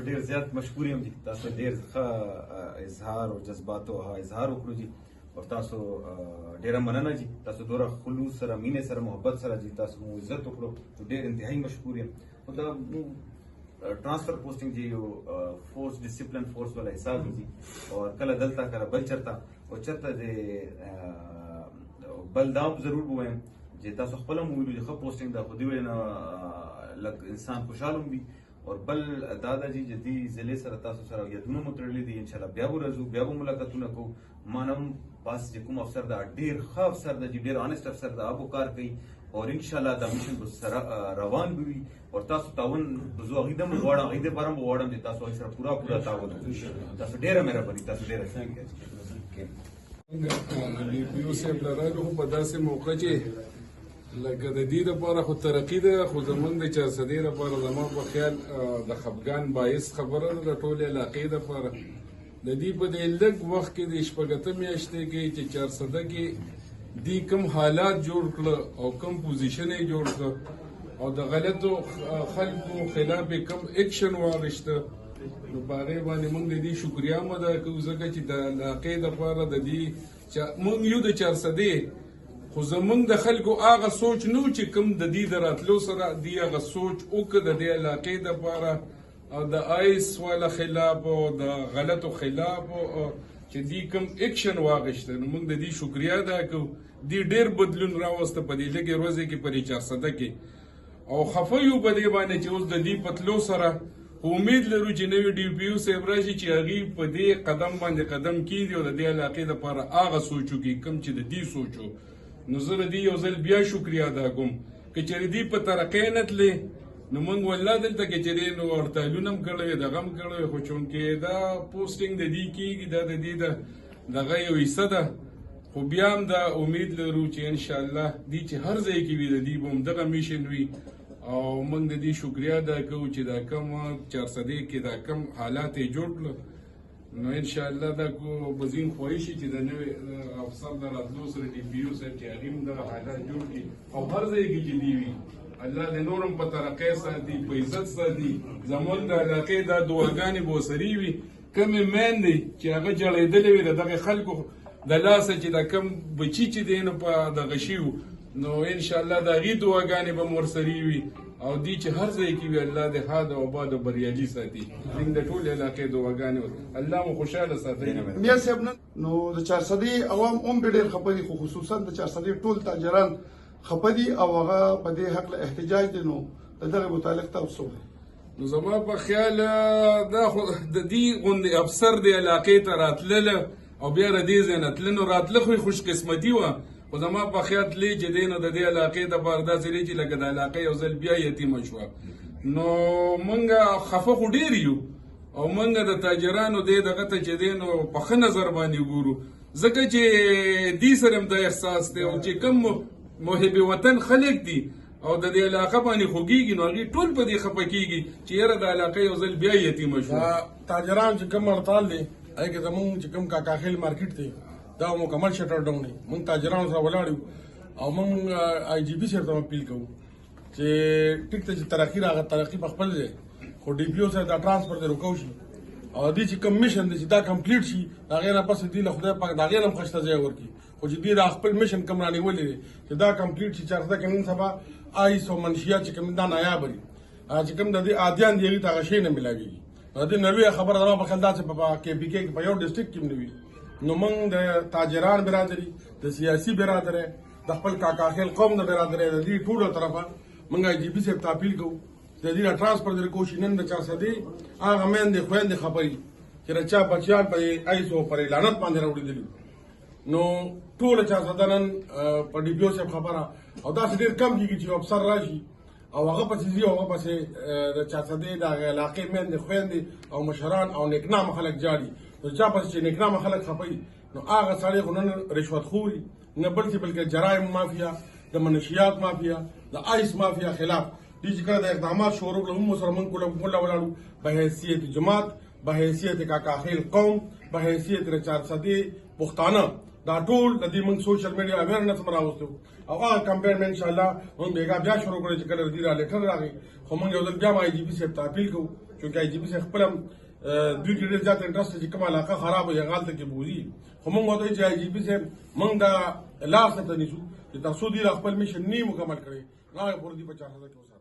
ډیر زیات مشکور یم چې تاسو ډیر ښه اظهار او جذباتو اظهار وکړو جی او تاسو ډیره مننه جی تاسو دوره خلوص سره مینه سره محبت سره جی تاسو مو عزت وکړو ډیر انتهایی مشکور یم او دا transfer posting जी force discipline force वाला हिसाब जी और कल दलता कल बल चरता और चरता जे बलदाम जरूर हुए जे तासो खपल मूवी जो खप पोस्टिंग दा खुदी वेना लग इंसान खुशहाल भी और बल दादाजी जदी जिले सर तासो सर यदुनो मुतरली दी इंशाल्लाह ब्याबू रजू ब्याबू मुलाकातुना को मानम पास जे कुम अफसर दा ढेर ख अफसर दा जी ढेर ऑनेस्ट अफसर दा अबो कार कई और इंशाल्लाह दा मिशन को रवान भी और तासो तावन जो अगीदम वाड़ा अगीदे बारम वाड़म जे तासो सर पूरा पूरा तावन तासो ढेर मेहरबानी तासो ढेर थैंक यू बीओ से लराغه په داسې موقع چې لکه د دې لپاره خو ترقی ده خو زمونږ د 400 لپاره زما په خیال د خفګان باعث خبره ده د ټولې علاقې لپاره د دې په دې لږ وخت کې د شپږته میاشتې کې چې 400 کې دی کوم حالات جوړ کړل او کوم پوزیشن یې جوړ کړ او د غلطو خلکو خلاف کوم اکشن واغشته نو باغې باندې موږ د دې شکریا مده کوو ځکه چې د علاقې لپاره د دې موږ یو د 400 خو زمونږ د خلکو هغه سوچ نو چې کوم د دې د راتلو سره دی هغه سوچ وکړه د دې علاقې لپاره او د آیس والا خلاف او د غلطو خلاف چې دی کوم اکشن واغشته نو موږ د دې شکریا ادا کوو دی ډېر بدلون راوسته په دې لږې ورځې کې په 400 کې او خفه یو په دې باندې چې اوس د دې پتلو سره امید لرو چې نوی ډي پی او صاحب راشي چې هغې په دې قدم باندې قدم کېږدي او د دې علاقې لپاره هغه سوچ وکړي کوم چې د دې سوچو نو زه د دې یو ځل بیا شکریا ادا کوم که چېرې دې په ترقۍ نه تلې نو موږ والله دلته که چېرې نو هړتالونه هم کړی وي دغه هم کړی وي خو چونکې دا پوسټینګ د دې کېږي دا د دې دغه یو حصه ده خو بیا هم دا امید لرو چې انشاءالله دې چې هر ځای کې وي د دې به هم دغه میشن وي او موږ د دې شکریا ادا کوو چې دا کم 400 کې دا کم حالات یې جوړ کړل نو انشاءالله دا کو بزین خواهی شي چې د نوې افسر د راتلو سره ډي پي او صاحب چې هغې هم دغه حالات جوړ کړي او هر ځای کې چې دي وي الله د نور هم په ترقۍ ساتي په عزت ساتي زموږ د علاقې دا دعاګانې به ورسرې وي کومې میندې چې هغه جړېدلې وي د دغې خلکو د لاسه چې دا کم بچي چې دی نو په دغه شي وو نو انشاءالله د هغې دعاګانې به مو ورسرې وي او دی چې هر ځای کې وي الله د ښاد او آباد او بریالي ساتي موږ د ټولې علاقې دعاګانې الله مو خوشحاله ساتي میا صاحب نو د 400 عوام هم ډېر خپه دي خو خصوصا د 400 ټول تاجران خپه دي او هغه په دې حق له احتجاج دي نو دغه متعلق تاسو نو زما په خیال دا خو د دې غوندې افسر د علاقې ته راتلله او بیا د دې ځای نه تله نو راتله خو یې خوش قسمتي وه خو زما په خیال تللی چې دی نو د دې علاقې دپاره داسې دی چې لکه د علاقې یو ځل بیا یتیمه شوه نو موږ خفه خو ډېر یو او موږ د تاجرانو دې دغه ته چې دی نو په ښه نظر باندې ګورو ځکه چې دې سره هم دا احساس دی او چې کوم محب وطن خلک دي او د دې علاقه باندې خوږېږي نو هغې ټول په دې خفه کېږي چې یاره د علاقې یو ځل بیا یتیمه شوه تاجران چې کوم هړتال دی هغې کې زمونږ چې کوم کاکاخیل مارکیټ دی دا مکمل شټر ډاون دی موږ تاجرانو سره ولاړ یو او موږ آی جي پي صاحب ته اپیل کوو چې ټیک ته چې ترقي راغله ترقي په خپل ځای خو ډي پي او صاحب دا ټرانسفر دی روکو شي او دې چې کوم میشن دی چې دا کمپلیټ شي د هغې نه پس دې له خدای پاک د هغې نه هم ښایسته ځای ورکړي خو چې دې د خپل میشن کوم رانیولی دی چې دا کمپلیټ شي 400 کې نن سبا آیس او منشیات چې کوم دا نایاب دي چې کوم د دې عادیان دي هغې ته هغه شی نه میلاویږي د دې نه لویه خبره زما په خیال دا چې په کې پي کې په یو ډسټرکټ کې هم نه وي نو موږ د تاجران برادري د سیاسي برادرۍ د خپل کاکاخیل قوم د برادرۍ د دې ټولو طرفه موږ آی جي پي صاحب ته اپیل کوو د دې ټرانسفر د کوشش نن د 400 هغه میندې خویندې خبرې چې د چا بچیان په ایسو پر لعنت باندې راوړېدلي نو ټوله 400 نن په ډي پي او صاحب خبره او داسې ډېر کم کېږي چې افسر راشي او هغه پسې ځي او هغه پسې د 400 د هغې علاقې میندې خویندې او مشران او نیکنامه خلک جاړي نو چا پسې چې نیکنامه خلک خفوي نو هغه سړی خو نن رشوت خوري نه بلکې جرایم مافیا د منشیات مافیا د آیس مافیا خلاف دې چې کله د اقدامات شروع کړل هم سره موږ کوله ولاړو په حیثیت جماعت په حیثیت کاکاخیل قوم په حیثیت د 400 پښتانه دا ټول د دې موږ سوشل میډیا اویرنس راوستو او هغه کمپین ان شاء الله موږ بیا شروع کړو چې کله دې را لیټر راغی خو موږ یو ځل بیا آی جي پي صاحب ته اپیل کوو چونکه آی جی پی صاحب خپل هم دوی کې ډېر زیات انټرست چې کومه علاقه خراب وي هغه هلته کې بوځي خو موږ ورته وایو چې آی جي پي صاحب موږ دا لار ته نیسو چې تر څو دوی خپل میشن نه مکمل کړي هغه پورې دوی په 400 کې